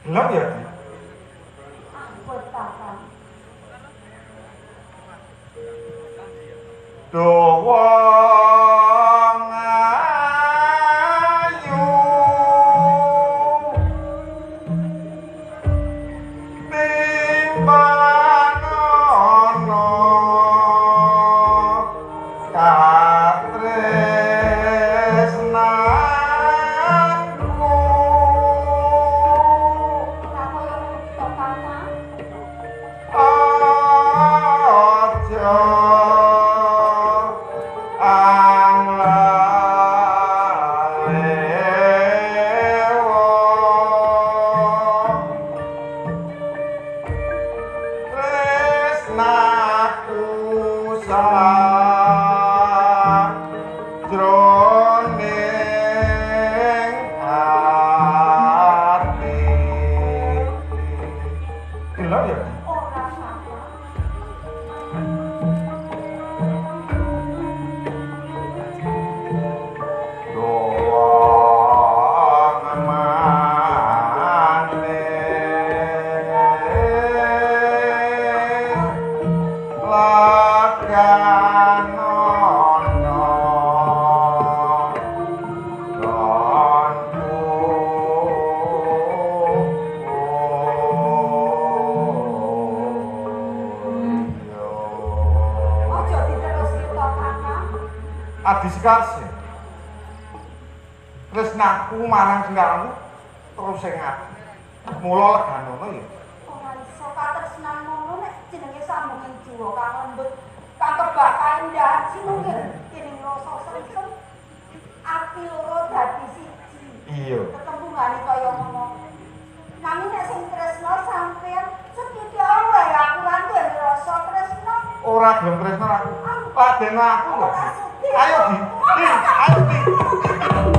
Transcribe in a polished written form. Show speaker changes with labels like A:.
A: Gelem ya, Di?
B: Ampun, Kakang.
A: Dawa Adisekar tresnaku marang singkaramu terus sing ati. Mula leganono ya.
B: Ora iso katresnan ngono nek jenenge sambunging jiwa kang lembut, kang kebak kaendah sinungir kene rasa sengsen ati loro dadi siji.
A: Iya.
B: Tetembungane kaya ngono. Nanging nek sing tresna sampeyan sethithik wae aku lan duwe rasa tresna.
A: Ora gelem tresna aku. Padene aku lho. Ayo Di, ayo Di.